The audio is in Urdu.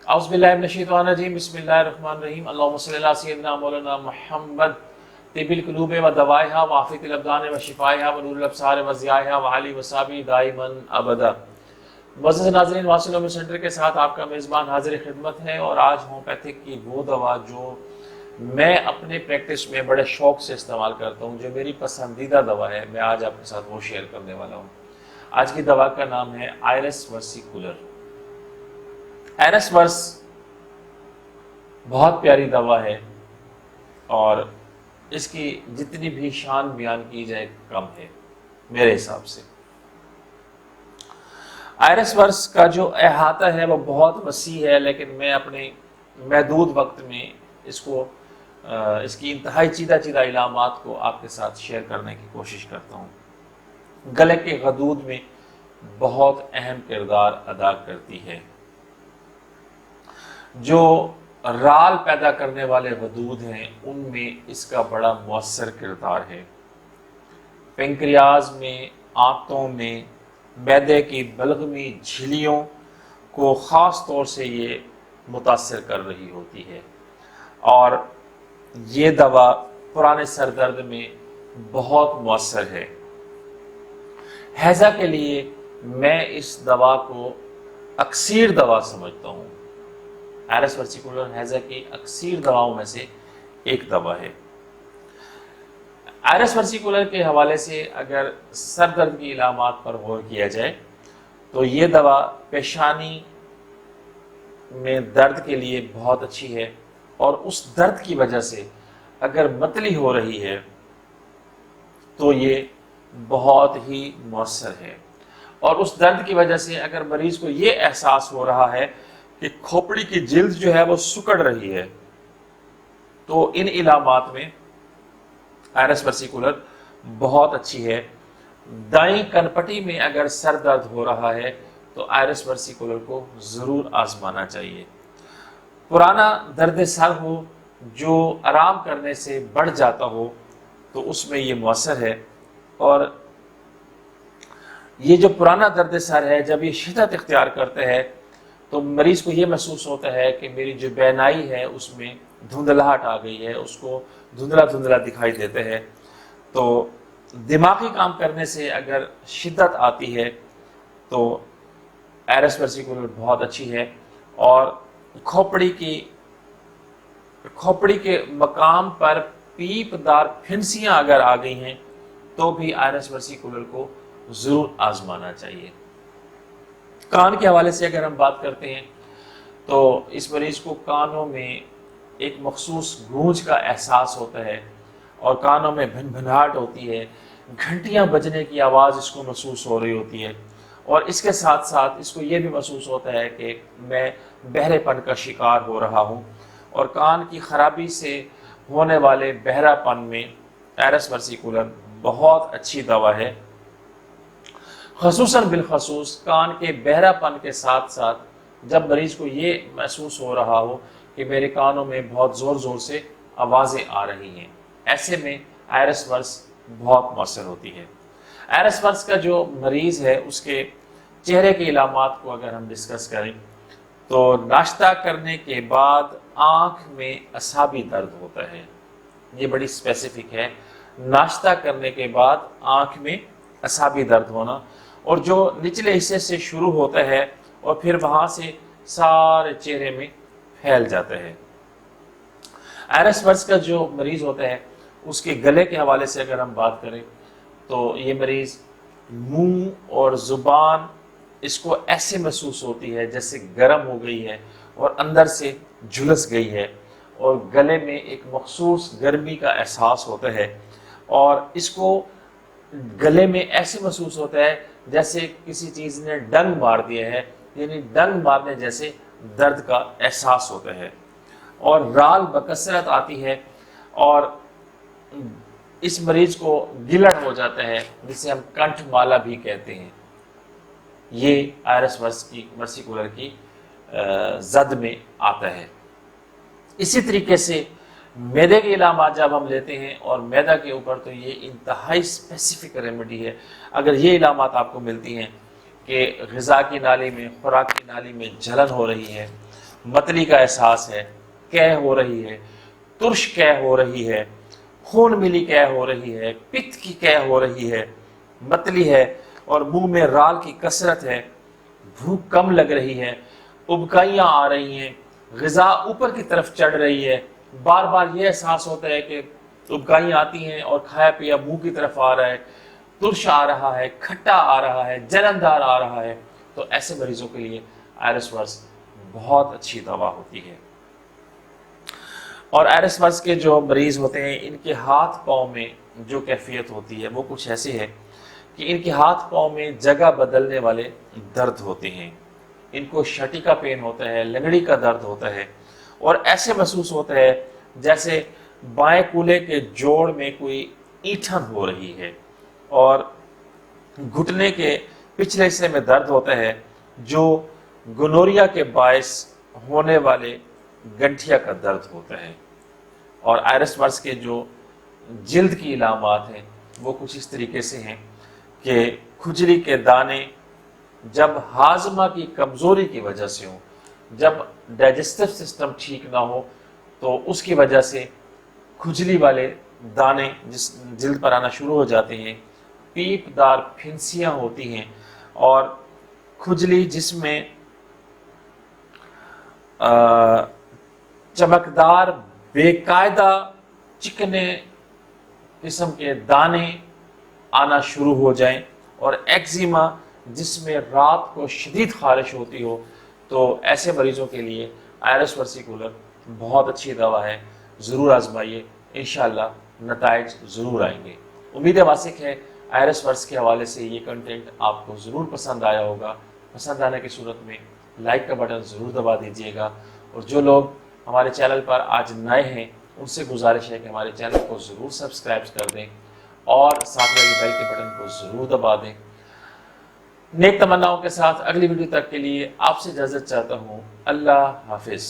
اعوذ باللہ من الشیطان الرجیم بسم اللہ الرحمن الرحیم اللہم صلی علی سیدنا مولانا محمد طب القلوب و دوائها وعافیت الابدان و شفائها و نور الابصار و ضیائها و علی وصحبہ دائما ابدا۔ معزز ناظرین، واصل عمر سینٹر کے ساتھ آپ کا میزبان حاضر خدمت ہے، اور آج ہومیوپیتھک کی وہ دوا جو میں اپنے پریکٹس میں بڑے شوق سے استعمال کرتا ہوں، جو میری پسندیدہ دوا ہے، میں آج آپ کے ساتھ وہ شیئر کرنے والا ہوں۔ آج کی دوا کا نام ہے آئرس ورسیکولر۔ آئرس ورس بہت پیاری دوا ہے اور اس کی جتنی بھی شان بیان کی جائے کم ہے میرے حساب سے۔ آئرس ورس کا جو احاطہ ہے وہ بہت وسیع ہے، لیکن میں اپنے محدود وقت میں اس کی انتہائی چیدہ علامات کو آپ کے ساتھ شیئر کرنے کی کوشش کرتا ہوں۔ گلے کے غدود میں بہت اہم کردار ادا کرتی ہے۔ جو رال پیدا کرنے والے غدود ہیں ان میں اس کا بڑا مؤثر کردار ہے۔ پنکریاز میں، آنتوں میں، معدے کی بلغمی جھلیوں کو خاص طور سے یہ متاثر کر رہی ہوتی ہے، اور یہ دوا پرانے سر درد میں بہت مؤثر ہے۔ ہیضہ کے لیے میں اس دوا کو اکسیر دوا سمجھتا ہوں۔ آئرس ورسیکولر ہیضہ کی اکثیر دواؤں میں سے ایک دوا ہے۔ آئرس ورسیکولر کے حوالے سے اگر سر درد کی علامات پر غور کیا جائے تو یہ دوا پیشانی میں درد کے لیے بہت اچھی ہے، اور اس درد کی وجہ سے اگر متلی ہو رہی ہے تو یہ بہت ہی مؤثر ہے، اور اس درد کی وجہ سے اگر مریض کو یہ احساس ہو رہا ہے کہ کھوپڑی کی جلد جو ہے وہ سکڑ رہی ہے، تو ان علامات میں آئرس ورسیکولر بہت اچھی ہے۔ دائیں کنپٹی میں اگر سر درد ہو رہا ہے تو آئرس ورسیکولر کو ضرور آزمانا چاہیے۔ پرانا درد سر ہو جو آرام کرنے سے بڑھ جاتا ہو تو اس میں یہ مؤثر ہے، اور یہ جو پرانا درد سر ہے جب یہ شدت اختیار کرتے ہیں تو مریض کو یہ محسوس ہوتا ہے کہ میری جو بینائی ہے اس میں دھندلاہٹ آ گئی ہے، اس کو دھندلا دھندلا دکھائی دیتے ہیں۔ تو دماغی کام کرنے سے اگر شدت آتی ہے تو آئرس ورسیکولر بہت اچھی ہے، اور کھوپڑی کے مقام پر پیپ دار پھنسیاں اگر آ گئی ہیں تو بھی آئرس ورسیکولر کو ضرور آزمانا چاہیے۔ کان کے حوالے سے اگر ہم بات کرتے ہیں تو اس مریض کو کانوں میں ایک مخصوص گونج کا احساس ہوتا ہے، اور کانوں میں بھنبھناہٹ ہوتی ہے، گھنٹیاں بجنے کی آواز اس کو محسوس ہو رہی ہوتی ہے، اور اس کے ساتھ ساتھ اس کو یہ بھی محسوس ہوتا ہے کہ میں بہرے پن کا شکار ہو رہا ہوں۔ اور کان کی خرابی سے ہونے والے بہرا پن میں آئرس ورسیکولر بہت اچھی دوا ہے، خصوصاً بالخصوص کان کے بہرا پن کے ساتھ ساتھ جب مریض کو یہ محسوس ہو رہا ہو کہ میرے کانوں میں بہت زور زور سے آوازیں آ رہی ہیں، ایسے میں آئرس ورس بہت مؤثر ہوتی ہے۔ آئرس ورس کا جو مریض ہے اس کے چہرے کی علامات کو اگر ہم ڈسکس کریں تو ناشتہ کرنے کے بعد آنکھ میں اعصابی درد ہوتا ہے، یہ بڑی اسپیسیفک ہے۔ ناشتہ کرنے کے بعد آنکھ میں اعصابی درد ہونا، اور جو نچلے حصے سے شروع ہوتا ہے اور پھر وہاں سے سارے چہرے میں پھیل جاتا ہے۔ آئرس ورس کا جو مریض ہوتا ہے اس کے گلے کے حوالے سے اگر ہم بات کریں تو یہ مریض منہ اور زبان اس کو ایسے محسوس ہوتی ہے جیسے گرم ہو گئی ہے اور اندر سے جھلس گئی ہے، اور گلے میں ایک مخصوص گرمی کا احساس ہوتا ہے، اور اس کو گلے میں ایسے محسوس ہوتا ہے جیسے کسی چیز نے ڈنگ مار دیا ہے، یعنی ڈنگ مارنے جیسے درد کا احساس ہوتا ہے، اور رال بکثرت آتی ہے، اور اس مریض کو گلڑ ہو جاتا ہے جسے ہم کنٹھ مالا بھی کہتے ہیں۔ یہ آئرس ورسیکولر کی زد میں آتا ہے۔ اسی طریقے سے معدے کے علامات جب ہم لیتے ہیں اور معدہ کے اوپر، تو یہ انتہائی اسپیسیفک ریمیڈی ہے۔ اگر یہ علامات آپ کو ملتی ہیں کہ غذا کی نالی میں، خوراک کی نالی میں جلن ہو رہی ہے، متلی کا احساس ہے، قے ہو رہی ہے، ترش قے ہو رہی ہے، خون ملی قے ہو رہی ہے، پت کی قے ہو رہی ہے، متلی ہے اور منہ میں رال کی کثرت ہے، بھوک کم لگ رہی ہے، ابکائیاں آ رہی ہیں، غذا اوپر کی طرف چڑھ رہی ہے، بار بار یہ احساس ہوتا ہے کہ ابکائیاں آتی ہیں اور کھایا پیا منہ کی طرف آ رہا ہے، ترش آ رہا ہے، کھٹا آ رہا ہے، جلندار آ رہا ہے، تو ایسے مریضوں کے لیے آئرس ورس بہت اچھی دوا ہوتی ہے۔ اور آئرس ورس کے جو مریض ہوتے ہیں ان کے ہاتھ پاؤں میں جو کیفیت ہوتی ہے وہ کچھ ایسی ہے کہ ان کے ہاتھ پاؤں میں جگہ بدلنے والے درد ہوتے ہیں، ان کو شٹی کا پین ہوتا ہے، لنگڑی کا درد ہوتا ہے، اور ایسے محسوس ہوتا ہے جیسے بائیں کولے کے جوڑ میں کوئی اینٹھن ہو رہی ہے، اور گھٹنے کے پچھلے حصے میں درد ہوتا ہے جو گنوریا کے باعث ہونے والے گنٹھیا کا درد ہوتا ہے۔ اور آئرس ورس کے جو جلد کی علامات ہیں وہ کچھ اس طریقے سے ہیں کہ کھجلی کے دانے جب ہاضمہ کی کمزوری کی وجہ سے ہوں، جب ڈائجسٹو سسٹم ٹھیک نہ ہو تو اس کی وجہ سے کھجلی والے دانے جس جلد پر آنا شروع ہو جاتے ہیں، پیپ دار پھنسیاں ہوتی ہیں، اور کھجلی جس میں چمکدار بے قاعدہ چکنے قسم کے دانے آنا شروع ہو جائیں، اور ایکزیما جس میں رات کو شدید خارش ہوتی ہو، تو ایسے مریضوں کے لیے آئرس ورسیکولر بہت اچھی دوا ہے، ضرور آزمائیے، انشاءاللہ نتائج ضرور آئیں گے۔ امید واثق ہے آئرس ورس کے حوالے سے یہ کنٹینٹ آپ کو ضرور پسند آیا ہوگا۔ پسند آنے کی صورت میں لائک کا بٹن ضرور دبا دیجیے گا، اور جو لوگ ہمارے چینل پر آج نئے ہیں ان سے گزارش ہے کہ ہمارے چینل کو ضرور سبسکرائب کر دیں اور ساتھ میں بیل کے بٹن کو ضرور دبا دیں۔ نیک تمناؤں کے ساتھ اگلی ویڈیو تک کے لیے آپ سے اجازت چاہتا ہوں۔ اللہ حافظ۔